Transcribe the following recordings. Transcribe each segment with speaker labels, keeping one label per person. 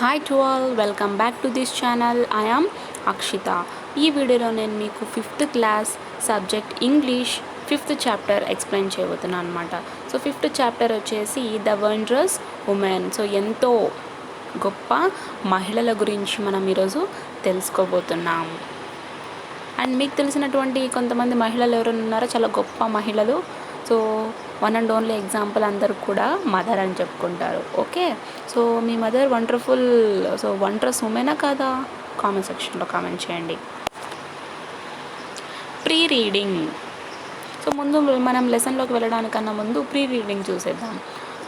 Speaker 1: Hi to all, welcome back to this channel. I am Akshita. ఈ వీడియోలో నేను మీకు 5th class subject English 5th chapter explain చేయబోతున్నాను అనమాట. సో 5th చాప్టర్ వచ్చేసి ద వండరస్ ఉమెన్. సో ఎంతో గొప్ప మహిళల గురించి మనం ఈరోజు తెలుసుకోబోతున్నాం. అండ్ మీకు తెలిసినటువంటి కొంతమంది మహిళలు ఎవరైనా ఉన్నారో, చాలా గొప్ప మహిళలు. So one and only example అందరూ కూడా మదర్ అని చెప్పుకుంటారు. ఓకే, సో మీ మదర్ వండర్ఫుల్, సో వండరస్ ఉమెనా కాదా? కామెంట్ సెక్షన్లో కామెంట్ చేయండి. Pre reading. సో ముందు మనం లెసన్లోకి వెళ్ళడానికన్నా ముందు ప్రీ రీడింగ్ చూసేద్దాం.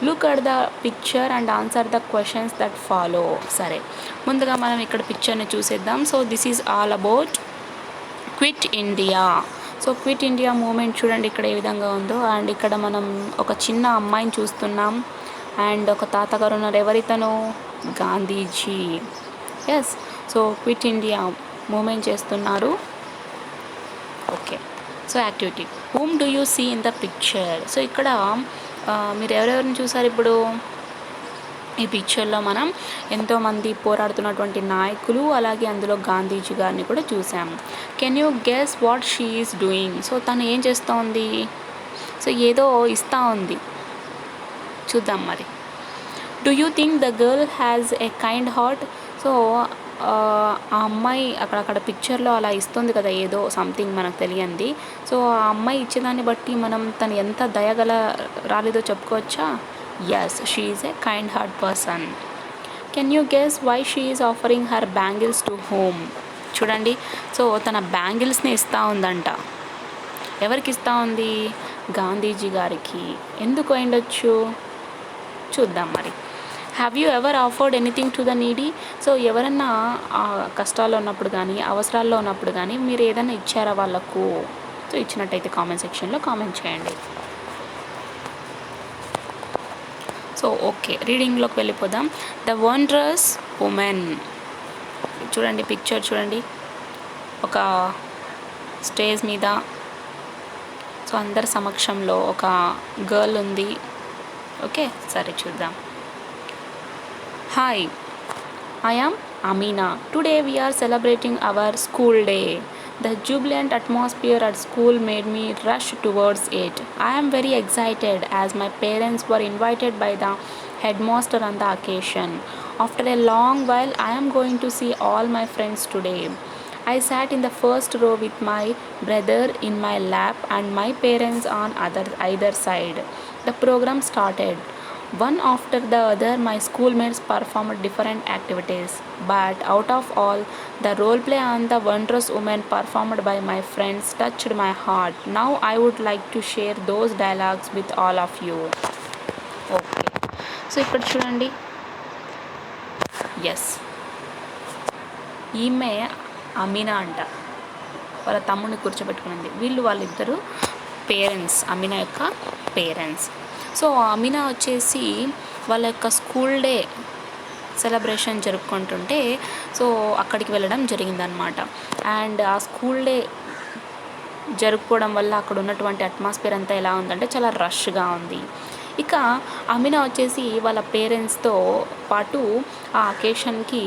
Speaker 1: Look at the picture and answer the questions that follow. సరే, ముందుగా మనం ఇక్కడ పిక్చర్ని చూసేద్దాం. So this is all about quit India. So quit India moment చూడండి ఇక్కడ ఏ విధంగా ఉందో. అండ్ ఇక్కడ మనం ఒక చిన్న అమ్మాయిని చూస్తున్నాం. అండ్ ఒక తాతగారు ఉన్నారు. ఎవరితను? Gandhiji. Yes, so quit India movement చేస్తున్నారు. Okay, so activity. Whom do you see in the picture. So ఇక్కడ మీరు ఎవరెవరిని చూసారు? ఇప్పుడు ఈ పిక్చర్లో మనం ఎంతోమంది పోరాడుతున్నటువంటి నాయకులు, అలాగే అందులో గాంధీజీ గారిని కూడా చూసాము. Can you guess what she is doing. So తను ఏం చేస్తూ ఉంది? సో ఏదో ఇస్తూ ఉంది, చూద్దాం మరి. Do you think the girl has a kind heart. So ఆ అమ్మాయి అక్కడ పిక్చర్లో అలా ఇస్తుంది కదా, ఏదో సంథింగ్ మనకు తెలియంది. సో ఆ అమ్మాయి ఇచ్చేదాన్ని బట్టి మనం తను ఎంత దయగల రాలేదో చెప్పుకోవచ్చా? Yes, she is a kind-hearted person. Can you guess why she is offering her bangles to whom? చూడండి, సో తన బ్యాంగిల్స్ని ఇస్తూ ఉందంట. ఎవరికి ఇస్తూ ఉంది? గాంధీజీ గారికి. ఎందుకు అయిండొచ్చు? చూద్దాం మరి. Have you ever offered anything to the needy. So ఎవరన్నా కష్టాల్లో ఉన్నప్పుడు కానీ, అవసరాల్లో ఉన్నప్పుడు కానీ మీరు ఏదైనా ఇచ్చారా వాళ్ళకు? సో ఇచ్చినట్టయితే కామెంట్ సెక్షన్లో కామెంట్ చేయండి. సో ఓకే, రీడింగ్లోకి వెళ్ళిపోదాం. The wondrous women. చూడండి పిక్చర్ చూడండి, ఒక స్టేజ్ మీద, సో అందరి సమక్షంలో ఒక గర్ల్ ఉంది. ఓకే, సరే చూద్దాం. Hi, I am Amina. Today we are celebrating our school day. The jubilant atmosphere at school made me rush towards it. I am very excited as my parents were invited by the headmaster on the occasion. After a long while, I am going to see all my friends today. I sat in the first row with my brother in my lap and my parents on either side. The program started. One after the other, my schoolmates performed different activities. But out of all, the role play on the wondrous woman performed by my friends touched my heart. Now I would like to share those dialogues with all of you. Okay. So ఇక్కడ చూడండి. Yes, ఈమె అమీనా అంట. వాళ్ళ తమ్ముడిని కూర్చోబెట్టుకునింది. వాళ్ళిద్దరు parents, Amina యొక్క parents. So Amina వచ్చేసి వాళ్ళ యొక్క స్కూల్ డే సెలబ్రేషన్ జరుపుకుంటుంటే సో అక్కడికి వెళ్ళడం జరిగిందనమాట. అండ్ ఆ స్కూల్ డే జరుపుకోవడం వల్ల అక్కడ ఉన్నటువంటి అట్మాస్ఫియర్ అంతా ఎలా ఉందంటే చాలా రష్గా ఉంది. ఇక అమీనా వచ్చేసి వాళ్ళ పేరెంట్స్తో పాటు ఆ అకేషన్కి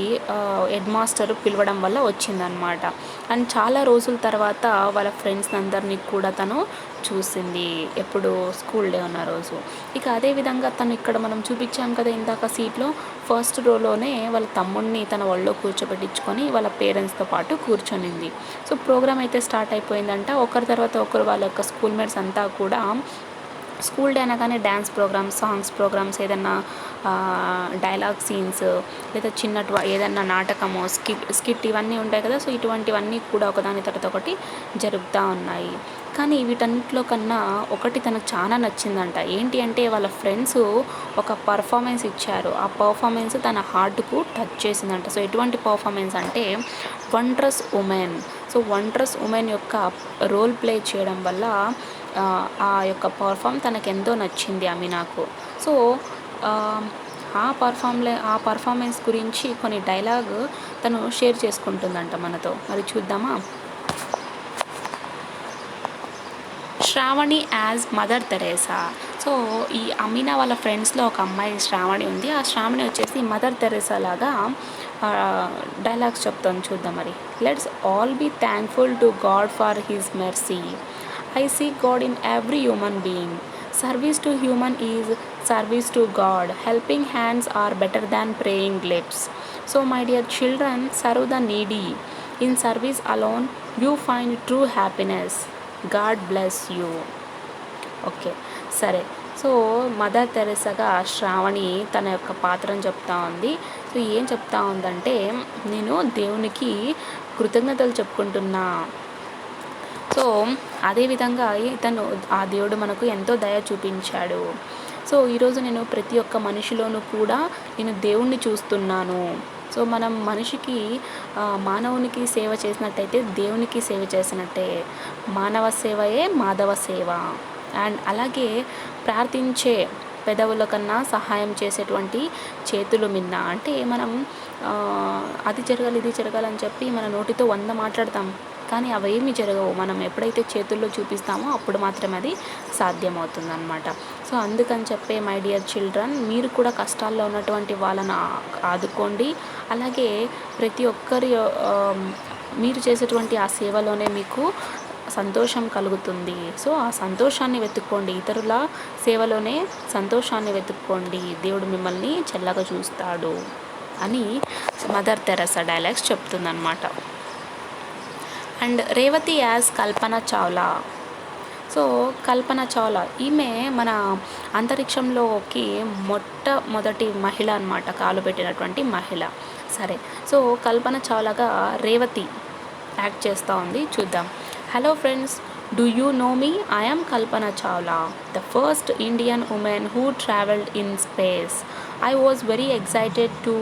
Speaker 1: హెడ్ మాస్టర్ పిలవడం వల్ల వచ్చిందనమాట. అండ్ చాలా రోజుల తర్వాత వాళ్ళ ఫ్రెండ్స్ అందరినీ కూడా తను చూసింది. ఎప్పుడు? స్కూల్ డే ఉన్న రోజు. ఇక అదేవిధంగా తను ఇక్కడ మనం చూపించాం కదా ఇందాక సీట్లో, ఫస్ట్ రోలోనే వాళ్ళ తమ్ముడిని తన ఒళ్ళో కూర్చోబెట్టించుకొని వాళ్ళ పేరెంట్స్తో పాటు కూర్చొనింది. సో ప్రోగ్రామ్ అయితే స్టార్ట్ అయిపోయిందంట. ఒకరి తర్వాత ఒకరు వాళ్ళ యొక్క స్కూల్మేట్స్ అంతా కూడా స్కూల్ డే అనగానే డ్యాన్స్ ప్రోగ్రామ్స్, సాంగ్స్ ప్రోగ్రామ్స్, ఏదన్నా డైలాగ్ సీన్స్, లేదా ఏదన్నా నాటకము, స్కిట్ ఇవన్నీ ఉంటాయి కదా. సో ఇటువంటివన్నీ కూడా ఒకదాని తర్వాత ఒకటి జరుగుతూ ఉన్నాయి. కానీ వీటన్నిటిలో కన్నా ఒకటి తనకు చాలా నచ్చిందంట. ఏంటి అంటే వాళ్ళ ఫ్రెండ్స్ ఒక పర్ఫార్మెన్స్ ఇచ్చారు. ఆ పర్ఫార్మెన్స్ తన హార్ట్కు టచ్ చేసిందంట. సో ఎటువంటి పర్ఫార్మెన్స్ అంటే wondrous women. So wondrous women యొక్క రోల్ ప్లే చేయడం వల్ల ఆ యొక్క తనకు ఎంతో నచ్చింది అమీనాకు. సో ఆ పర్ఫార్మెన్స్ గురించి కొన్ని డైలాగ్ తను షేర్ చేసుకుంటుందంట మనతో. మరి చూద్దామా? Shravani as Mother Teresa. So ఈ అమీనా వాళ్ళ ఫ్రెండ్స్లో ఒక అమ్మాయి శ్రావణి ఉంది. ఆ శ్రావణి వచ్చేసి మదర్ తెరెసా లాగా డైలాగ్స్ చెప్తాను, చూద్దాం మరి. Let's all be thankful to God for his mercy. I see God in every human being. Service to human is service to God. Helping hands are better than praying lips. So, my dear children, serve the needy. In service alone, you find true happiness. God bless you. Okay, సరే. So mother తెరెసాగా Shravani తన యొక్క పాత్రను చెప్తా ఉంది. So ఏం చెప్తా ఉందంటే, నేను దేవునికి కృతజ్ఞతలు చెప్పుకుంటున్నా. సో అదేవిధంగా ఇతను ఆ దేవుడు మనకు ఎంతో దయ చూపించాడు. సో ఈరోజు నేను ప్రతి ఒక్క మనిషిలోనూ కూడా నేను దేవుణ్ణి చూస్తున్నాను. సో మనం మనిషికి మానవునికి సేవ చేసినట్టయితే దేవునికి సేవ చేసినట్టే. మానవ సేవయే మాధవ సేవ. అండ్ అలాగే ప్రార్థించే పెదవుల కన్నా సహాయం చేసేటువంటి చేతులు మిన్న. అంటే మనం అది జరగాలి ఇది జరగాలని చెప్పి మన నోటితో 100 మాట్లాడతాం, కానీ అవేమీ జరగవు. మనం ఎప్పుడైతే చేతుల్లో చూపిస్తామో అప్పుడు మాత్రమే అది సాధ్యమవుతుందన్నమాట. సో అందుకని చెప్పే మై డియర్ చిల్డ్రన్, మీరు కూడా కష్టాల్లో ఉన్నటువంటి వాళ్ళని ఆదుకోండి. అలాగే ప్రతి ఒక్కరి మీరు చేసేటువంటి ఆ సేవలోనే మీకు సంతోషం కలుగుతుంది. సో ఆ సంతోషాన్ని వెతుక్కోండి, ఇతరుల సేవలోనే సంతోషాన్ని వెతుక్కోండి. దేవుడు మిమ్మల్ని చల్లగా చూస్తాడు అని మదర్ తెరెసా డైలాగ్స్ చెప్తుందన్నమాట. And Revathi as Kalpana Chawla. So Kalpana Chawla ఈమె మన అంతరిక్షంలోకి మొట్టమొదటి మహిళ అన్నమాట, కాలు పెట్టినటువంటి మహిళ. సరే, సో కల్పన చావ్లాగా రేవతి యాక్ట్ చేస్తూ ఉంది, చూద్దాం. Hello friends, do you know me? I am Kalpana Chawla, the first Indian women who travelled in space. I was very excited to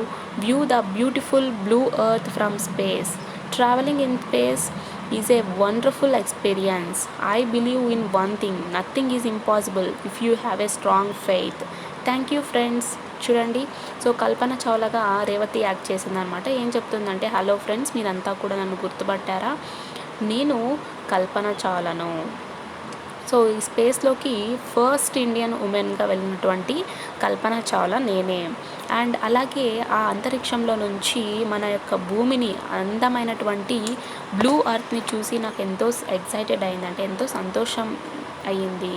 Speaker 1: view the beautiful blue earth from space. Traveling in space is a wonderful experience. I believe in one thing, nothing is impossible if you have a strong faith. Thank you friends. చూడండి, so కల్పన చావ్లాగా Revathi act చేసిందనమాట. ఏం చెప్తుందంటే, hello friends, మీరంతా కూడా నన్ను గుర్తుపట్టారా? నేను కల్పన చావ్లాను. So ఈ స్పేస్లోకి first Indian ఉమెన్గా వెళ్ళినటువంటి కల్పన చావ్లా నేనే. అండ్ అలాగే ఆ అంతరిక్షంలో నుంచి మన యొక్క భూమిని, అందమైనటువంటి బ్లూ అర్త్ని చూసి నాకు ఎంతో ఎక్సైటెడ్ అయింది, అంటే ఎంతో సంతోషం అయ్యింది.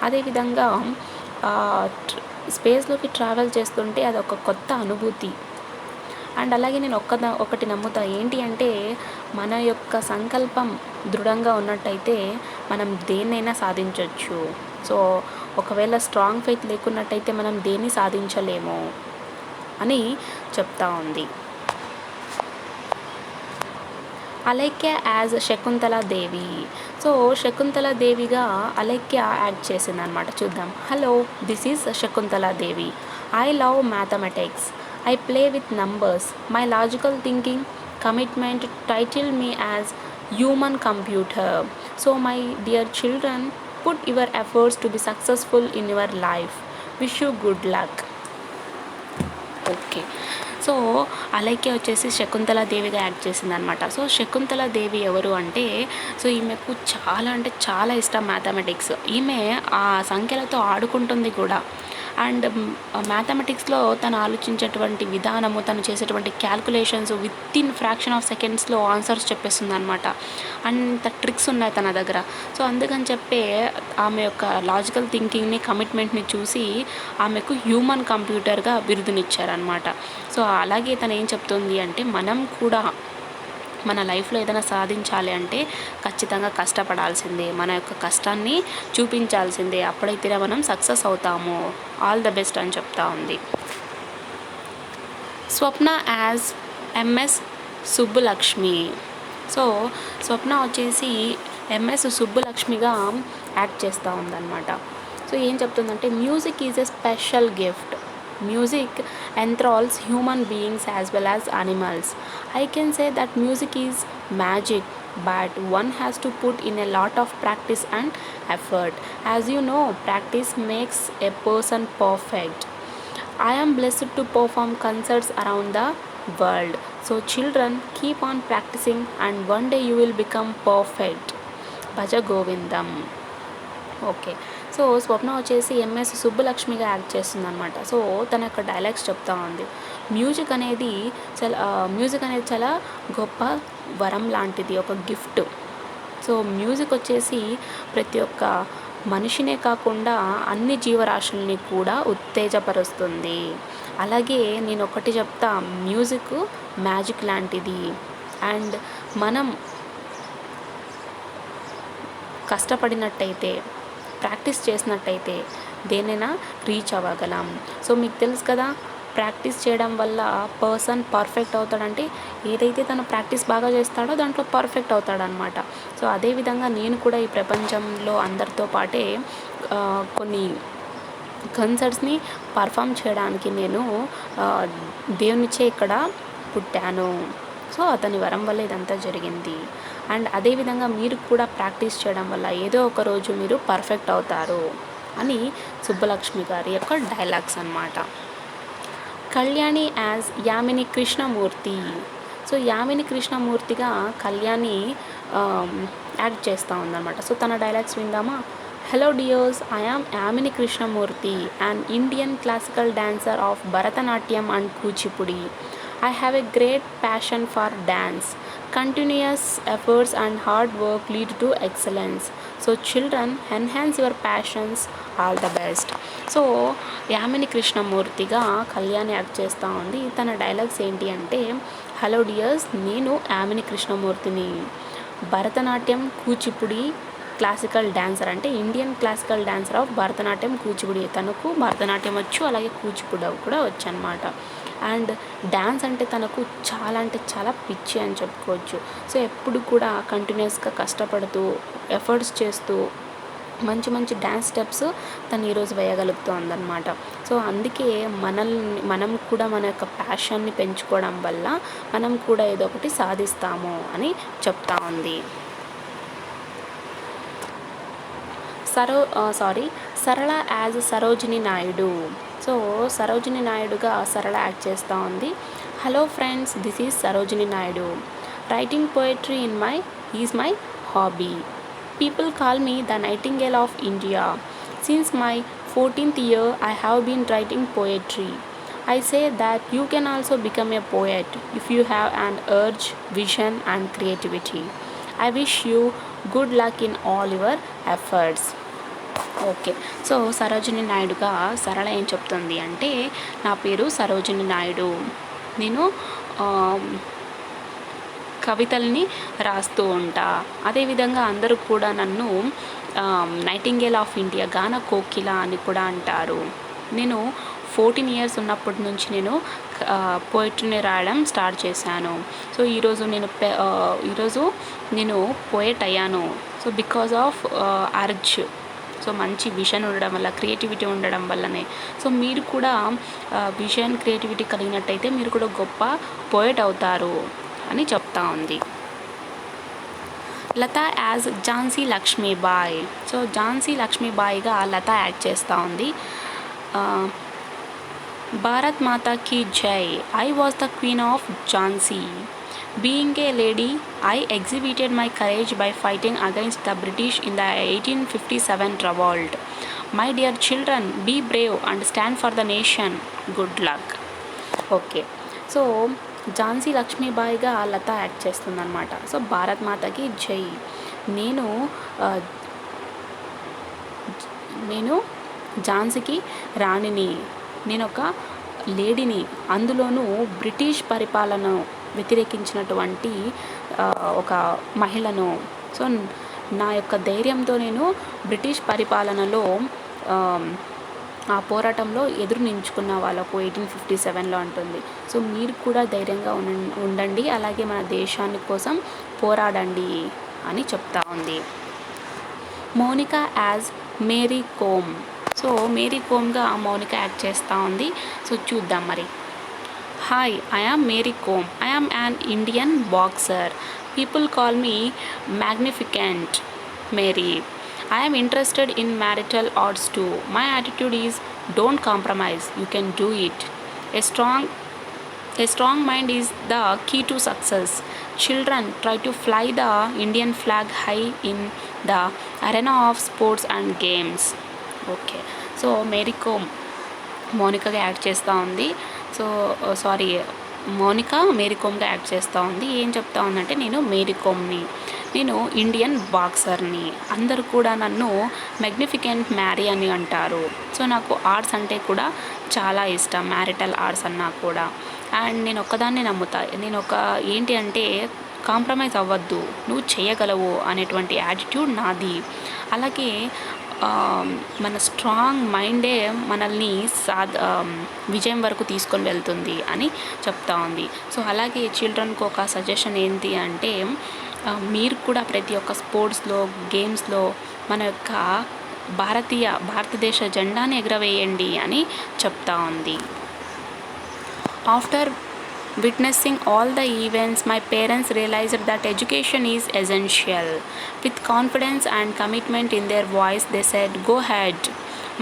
Speaker 1: అదేవిధంగా స్పేస్లోకి ట్రావెల్ చేస్తుంటే అదొక కొత్త అనుభూతి. అండ్ అలాగే నేను ఒకటి నమ్ముతా, ఏంటి అంటే మన యొక్క సంకల్పం దృఢంగా ఉన్నట్టయితే మనం దేన్నైనా సాధించవచ్చు. సో ఒకవేళ స్ట్రాంగ్ ఫెయిత్ లేకున్నట్టయితే మనం దేన్ని సాధించలేము అని చెప్తా ఉంది. అలైక్య యాజ్ శకుంతలా దేవి. సో శకుంతలా దేవిగా అలైక్య యాక్ట్ చేసిందనమాట, చూద్దాం. Hello, this is Shakuntala Devi. I love mathematics. I play with numbers. My logical thinking commitment title me as human computer. So my dear children, put your efforts to be successful in your life. Wish you good luck. Okay, so Alaikya వచ్చేసి శకుంతలా దేవిగా act చేసిందనమాట. So Shakuntala దేవి ఎవరు అంటే, so ఈమెకు చాలా అంటే చాలా ఇష్టం మ్యాథమెటిక్స్. ఈమె ఆ సంఖ్యలతో ఆడుకుంటుంది కూడా. అండ్ మ్యాథమెటిక్స్లో తను ఆలోచించేటువంటి విధానము, తను చేసేటువంటి calculations with in fraction of సెకండ్స్లో ఆన్సర్స్ చెప్పేస్తుంది అనమాట. అంత ట్రిక్స్ ఉన్నాయి తన దగ్గర. సో అందుకని చెప్పే ఆమె యొక్క లాజికల్ థింకింగ్ని, కమిట్మెంట్ని చూసి ఆమెకు హ్యూమన్ కంప్యూటర్గా బిరుదునిచ్చారనమాట. సో అలాగే తను ఏం చెప్తుంది అంటే, మనం కూడా మన లైఫ్లో ఏదైనా సాధించాలి అంటే ఖచ్చితంగా కష్టపడాల్సిందే, మన యొక్క కష్టాన్ని చూపించాల్సిందే, అప్పుడైతే మనం సక్సెస్ అవుతాము. ఆల్ ద బెస్ట్ అని చెప్తా ఉంది. స్వప్న as MS Subbulakshmi. So Swapna వచ్చేసి ఎంఎస్ సుబ్బులక్ష్మిగా యాక్ట్ చేస్తూ ఉందన్నమాట. సో ఏం చెప్తుందంటే, music is a special gift. Music enthralls human beings as well as animals. I can say that music is magic, but one has to put in a lot of practice and effort. As you know, practice makes a person perfect. I am blessed to perform concerts around the world. So children, keep on practicing and one day you will become perfect. Bhaja Govindam. Okay, so Swapna వచ్చేసి MS సుబ్బలక్ష్మిగా act చేస్తుంది అనమాట. So తన యొక్క dialogues చెప్తా ఉంది. Music అనేది చాలా గొప్ప వరం లాంటిది, ఒక గిఫ్ట్. సో మ్యూజిక్ వచ్చేసి ప్రతి ఒక్క మనిషినే కాకుండా అన్ని జీవరాశుల్ని కూడా ఉత్తేజపరుస్తుంది. అలాగే నేను ఒకటి చెప్తా, మ్యూజిక్ మ్యాజిక్ లాంటిది. అండ్ మనం కష్టపడినట్టయితే, ప్రాక్టీస్ చేసినట్టయితే దేనైనా రీచ్ అవ్వగలం. సో మీకు తెలుసు కదా, ప్రాక్టీస్ చేయడం వల్ల పర్సన్ పర్ఫెక్ట్ అవుతాడంటే ఏదైతే తను ప్రాక్టీస్ బాగా చేస్తాడో దాంట్లో పర్ఫెక్ట్ అవుతాడనమాట. సో అదేవిధంగా నేను కూడా ఈ ప్రపంచంలో అందరితో పాటే కొన్ని కన్సర్ట్స్ని పర్ఫామ్ చేయడానికి నేను దేవునిచ్చే ఇక్కడ పుట్టాను. సో అతని వరం వల్ల ఇదంతా జరిగింది. అండ్ అదేవిధంగా మీరు కూడా ప్రాక్టీస్ చేయడం వల్ల ఏదో ఒక రోజు మీరు పర్ఫెక్ట్ అవుతారు అని సుబ్బలక్ష్మి గారి యొక్క డైలాగ్స్ అన్నమాట. కళ్యాణి యాజ్ యామిని కృష్ణమూర్తి. సో యామిని కృష్ణమూర్తిగా కళ్యాణి యాక్ట్ చేస్తూ ఉందన్నమాట. సో తన డైలాగ్స్ విందామా? Hello dears, I am Yamini Krishnamurthy, an Indian classical dancer of Bharatanatyam and Kuchipudi. I have a great passion for dance. Continuous efforts and hard work lead to excellence. So children, enhance your passions. All the best. So Yamini కృష్ణమూర్తిగా Kalyani act చేస్తూ ఉంది. తన dialogues ఏంటి అంటే, hello dears, నేను యామిని కృష్ణమూర్తిని, Bharatanatyam Kuchipudi classical dancer, అంటే Indian classical dancer of Bharatanatyam Kuchipudi. తనకు భరతనాట్యం వచ్చు, అలాగే కూచిపూడి కూడా వచ్చు అనమాట. అండ్ డ్యాన్స్ అంటే తనకు చాలా అంటే చాలా పిచ్చి అని చెప్పుకోవచ్చు. సో ఎప్పుడు కూడా కంటిన్యూస్గా కష్టపడుతూ ఎఫర్ట్స్ చేస్తూ మంచి మంచి డ్యాన్స్ స్టెప్స్ తను ఈరోజు వేయగలుగుతుందన్నమాట. సో అందుకే మనం కూడా మన యొక్క ప్యాషన్ని పెంచుకోవడం వల్ల మనం కూడా ఏదో ఒకటి సాధిస్తాము అని చెప్తా ఉంది. సరళ యాజ్ సరోజిని నాయుడు. సో సరోజిని నాయుడుగా సరళ యాక్ట్ చేస్తూ ఉంది. Hello friends, this is Sarojini Naidu. Writing poetry is my hobby. People call me the Nightingale of India. Since my 14th year, I have been writing poetry. I say that you can also become a poet if you have an urge, vision and creativity. I wish you good luck in all your efforts. Okay, so Sarojini నాయుడుగా సరళ ఏం చెప్తుంది అంటే, నా పేరు సరోజిని నాయుడు, నేను కవితల్ని రాస్తూ ఉంటా. అదేవిధంగా అందరూ కూడా నన్ను నైటింగేల్ ఆఫ్ ఇండియా, గాన కోకిల అని కూడా అంటారు. నేను 14 ఇయర్స్ ఉన్నప్పటి నుంచి నేను పోయిటరీని రాయడం స్టార్ట్ చేశాను. సో ఈరోజు నేను పోయెట్ అయ్యాను. So because of urge, so మంచి విజన్ ఉండడం వల్ల, క్రియేటివిటీ ఉండడం వల్లనే. సో మీరు కూడా విజన్, క్రియేటివిటీ కలిగినట్టయితే మీరు కూడా గొప్ప పోయెట్ అవుతారు అని చెప్తా ఉంది. లత యాజ్ ఝాన్సీ లక్ష్మీబాయి. సో ఝాన్సీ లక్ష్మీబాయిగా లత యాక్ట్ చేస్తూ ఉంది. భారత్ మాతా కీ జై. I was the queen of Jhansi. Being a lady, I exhibited my courage by fighting against the British in the 1857 revolt. My dear children, be brave and stand for the nation. Good luck. Okay, so Jhansi లక్ష్మీబాయిగా Latha act చేస్తుందన్నమాట. So Bharat మాతకి జై. నేను ఝాన్సీకి రాణిని, నేను ఒక లేడీని, అందులోనూ బ్రిటిష్ పరిపాలన వ్యతిరేకించినటువంటి ఒక మహిళను. సో నా యొక్క ధైర్యంతో నేను బ్రిటిష్ పరిపాలనలో ఆ పోరాటంలో ఎదురు నించుకున్న వాళ్ళకు 1857లో అంటుంది. సో మీరు కూడా ధైర్యంగా ఉండండి, అలాగే మన దేశాన్ని కోసం పోరాడండి అని చెప్తా ఉంది. మౌనిక యాజ్ మేరీ కోమ్. సో మేరీ కోమ్గా మౌనిక యాక్ట్ చేస్తూ ఉంది. సో చూద్దాం మరి. Hi, I am Mary Kom. I am an Indian boxer. People call me Magnificent Mary. I am interested in martial arts too. My attitude is don't compromise. You can do it. A strong mind is the key to success. Children, try to fly the Indian flag high in the arena of sports and games. Okay. So Mary Kom మోనికాగా act చేస్తూ ఉంది. So sorry, Monika Mary కోమ్గా act చేస్తూ ఉంది. ఏం చెప్తా ఉందంటే, నేను మేరీ కోమ్ని, నేను ఇండియన్ బాక్సర్ని, అందరూ కూడా నన్ను మెగ్నిఫికెంట్ మ్యారీ అని అంటారు. సో నాకు ఆర్ట్స్ అంటే కూడా చాలా ఇష్టం, మ్యారిటల్ ఆర్ట్స్ అన్నా కూడా. అండ్ నేను ఒక్కదాన్నే నమ్ముతా, నేను ఒక ఏంటి అంటే కాంప్రమైజ్ అవ్వద్దు, నువ్వు చేయగలవు అనేటువంటి యాటిట్యూడ్ నాది. అలాగే మన స్ట్రాంగ్ మైండే మనల్ని విజయం వరకు తీసుకొని వెళ్తుంది అని చెప్తా ఉంది. సో అలాగే చిల్డ్రన్కి ఒక సజెషన్ ఏంటి అంటే, మీరు కూడా ప్రతి ఒక్క స్పోర్ట్స్లో, గేమ్స్లో మన యొక్క భారతదేశ జెండాని ఎగరవేయండి అని చెప్తా ఉంది. After witnessing all the events, my parents realized that education is essential. With confidence and commitment in their voice, they said, "Go ahead,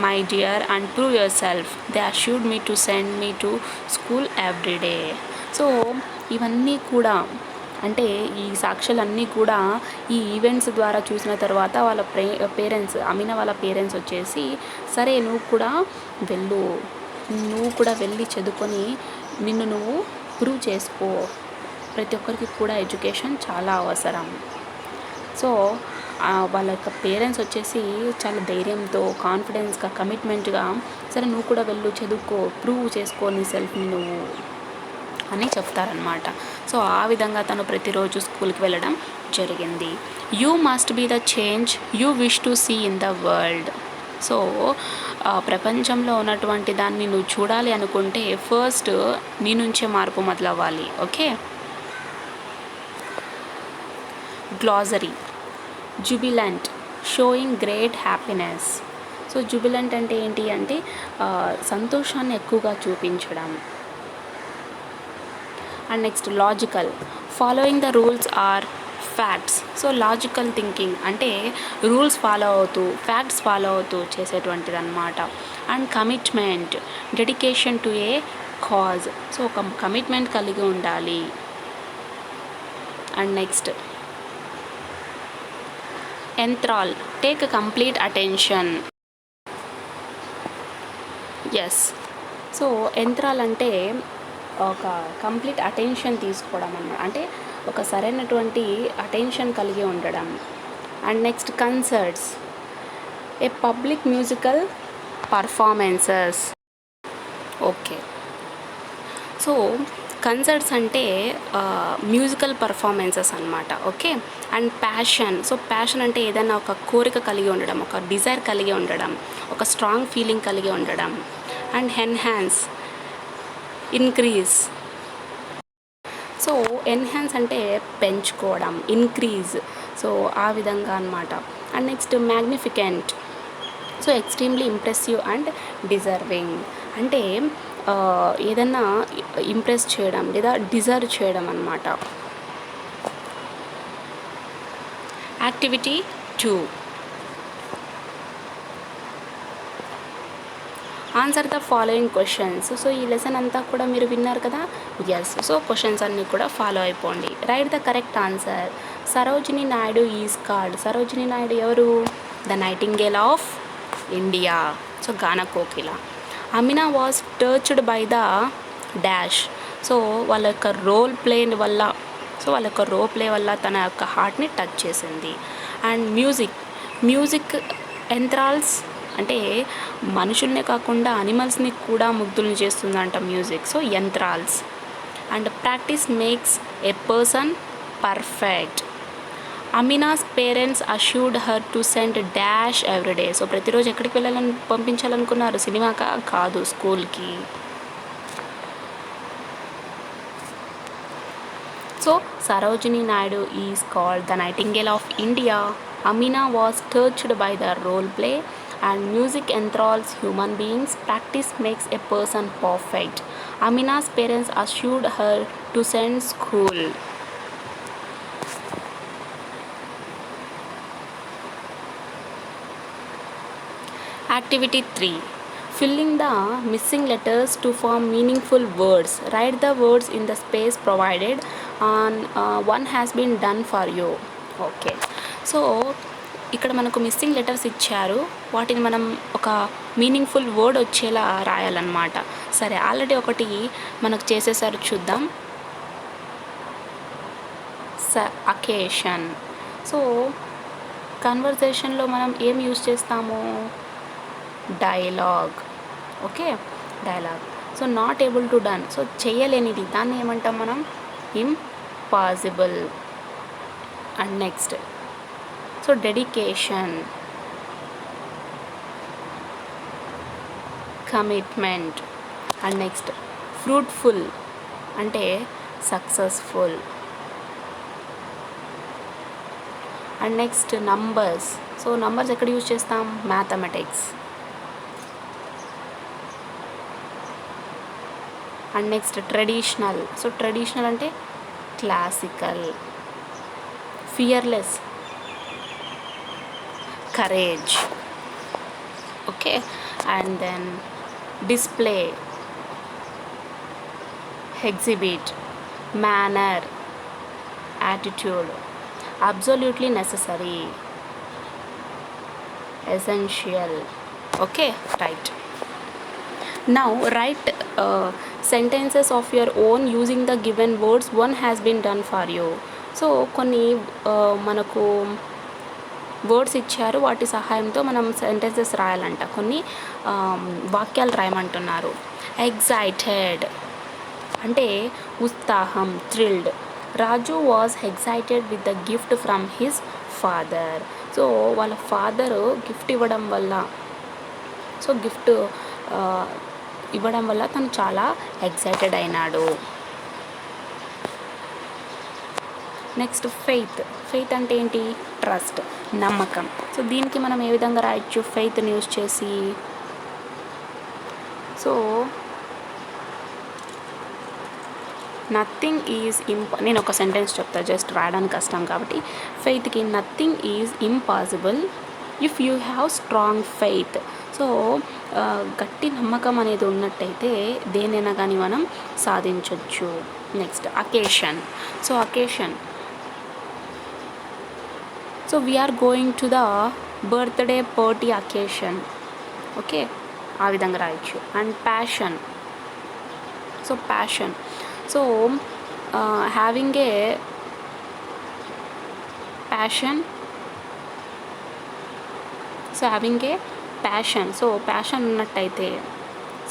Speaker 1: my dear, and prove yourself." They assured me to send me to school every day. So ఇవన్నీ కూడా అంటే ఈ సాక్ష్యాలన్నీ కూడా ఈ events ద్వారా చూసిన తర్వాత వాళ్ళ పేరెంట్స్, అమీనా వాళ్ళ పేరెంట్స్ వచ్చేసి, సరే నువ్వు కూడా వెళ్ళి చదువుకొని నిన్ను నువ్వు ప్రూవ్ చేసుకో, ప్రతి ఒక్కరికి కూడా ఎడ్యుకేషన్ చాలా అవసరం. సో వాళ్ళ యొక్క పేరెంట్స్ వచ్చేసి చాలా ధైర్యంతో, కాన్ఫిడెన్స్గా, కమిట్మెంట్గా, సరే నువ్వు కూడా వెళ్ళు, చదువుకో, ప్రూవ్ చేసుకో నీ సెల్ఫ్ని నువ్వు అని చెప్తారనమాట. సో ఆ విధంగా తను ప్రతిరోజు స్కూల్కి వెళ్ళడం జరిగింది. You must be the change you wish to see in the world. So ప్రపంచంలో ఉన్నటువంటి దాన్ని నువ్వు చూడాలి అనుకుంటే ఫస్ట్ నీ నుంచే మార్పు మొదలవ్వాలి. Okay. Glossary. Jubilant, showing great happiness. So jubilant అంటే ఏంటి అంటే సంతోషాన్ని ఎక్కువగా చూపించడం. And next logical, following the rules or facts. So logical thinking అంటే రూల్స్ ఫాలో అవుతూ, ఫ్యాక్ట్స్ ఫాలో అవుతూ చేసేటువంటిది అనమాట. And commitment, dedication to a cause. So ఒక కమిట్మెంట్ కలిగి ఉండాలి. And next enthral, take complete attention. Yes. So enthral అంటే ఒక కంప్లీట్ అటెన్షన్ తీసుకోవడం అన్నమాట, అంటే ఒక సరైనటువంటి అటెన్షన్ కలిగి ఉండడం. And next concerts, A public musical performances. Okay. So concerts అంటే మ్యూజికల్ పర్ఫార్మెన్సెస్ అనమాట. Okay. And passion. So passion అంటే ఏదైనా ఒక కోరిక కలిగి ఉండడం, ఒక డిజైర్ కలిగి ఉండడం, ఒక స్ట్రాంగ్ ఫీలింగ్ కలిగి ఉండడం. And enhance, increase. So enhance అంటే పెంచుకోవడం, ఇంక్రీజ్. సో ఆ విధంగా అనమాట. And next magnificent, so extremely impressive and deserving. అంటే ఏదన్నా ఇంప్రెస్ చేయడం లేదా డిజర్వ్ చేయడం అనమాట. Activity 2, answer the following questions. So ఈ లెసన్ అంతా కూడా మీరు విన్నారు కదా. ఎస్. సో క్వశ్చన్స్ అన్నీ కూడా ఫాలో అయిపోండి. Write the correct answer. Sarojini Naidu is called. Sarojini Naidu ఎవరు? The nightingale of India. So గాన కోకిల. Amina was touched by the dash. So వాళ్ళ యొక్క రోల్ ప్లే వల్ల తన యొక్క హార్ట్ని టచ్ చేసింది. అండ్ మ్యూజిక్ ఎంథ్రాల్స్, అంటే మనుషుల్నే కాకుండా అనిమల్స్ని కూడా ముగ్ధుల్ని చేస్తుందంట music. So enthralls. And practice makes a person perfect. Amina's parents assured her to send dash everyday. So ప్రతిరోజు ఎక్కడికి పంపించాలనుకున్నారు? సినిమాకా? కాదు, స్కూల్కి. So Sarojini Naidu is called the nightingale of India. Amina was touched by the role play, and music enthralls human beings. Practice makes a person perfect. Amina's parents assured her to send school. Activity 3. Filling the missing letters to form meaningful words. Write the words in the space provided, and one has been done for you. Okay. So ఇక్కడ మనకు missing letters ఇచ్చారు, వాటిని మనం ఒక meaningful word వచ్చేలా రాయాలన్నమాట. సరే, already ఒకటి మనకు చేసేసారు, చూద్దాం. అకేషన్. సో కన్వర్జేషన్లో మనం ఏం యూజ్ చేస్తాము? Dialogue. Okay, dialogue. So not able to done, so చేయలేనిది, దాన్ని ఏమంటాం మనం? Impossible. And next, so dedication, commitment. And next fruitful అంటే successful. And next numbers. So numbers ఎక్కడ యూజ్ చేస్తాం? Mathematics. And next traditional. So traditional అంటే classical. Fearless, courage. Okay, and then display, exhibit, manner, attitude, absolutely necessary, essential. Okay, right. Now write sentences of your own using the given words. One has been done for you. So కొన్ని మనకు words ఇచ్చారు, వాటి సహాయంతో మనం sentences రాయాలంట. కొన్ని వాక్యాలు రాయమంటున్నారు. Excited అంటే ఉత్సాహం, thrilled. Raju was excited with the gift from his father. So వాళ్ళ ఫాదరు గిఫ్ట్ ఇవ్వడం వల్ల, సో గిఫ్ట్ ఇవ్వడం వల్ల తను చాలా ఎగ్జైటెడ్ అయినాడు. Next faith. ఫెయిత్ అంటే ఏంటి? ట్రస్ట్, నమ్మకం. సో దీనికి మనం ఏ విధంగా రాయొచ్చు ఫెయిత్ని యూజ్ చేసి? సో నథింగ్ ఈజ్ నేను ఒక సెంటెన్స్ చెప్తా, జస్ట్ రాయడానికి కష్టం కాబట్టి. ఫెయిత్కి nothing is impossible if you have strong faith. So గట్టి నమ్మకం అనేది ఉన్నట్టయితే దేనైనా కానీ మనం సాధించవచ్చు. Next occasion. So occasion, so we are going to the birthday party occasion. Okay, ఆ విధంగా రాయొచ్చు. And passion. So passion, so having a passion. So having a passion, so passion ఉన్నట్టయితే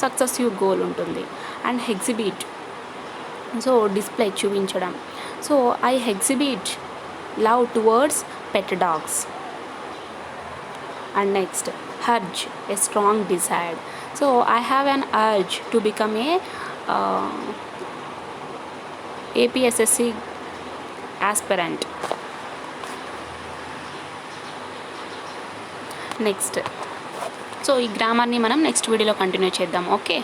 Speaker 1: సక్సెసివ్ గోల్ ఉంటుంది. అండ్ ఎగ్జిబిట్, సో డిస్ప్లే, చూపించడం. So I exhibit love towards pet dogs. And next hertz, a strong decide. So I have an urge to become a APSSC aspirant. Next, so ఈ గ్రామర్ని మనం next వీడియోలో continue చేద్దాం. Okay.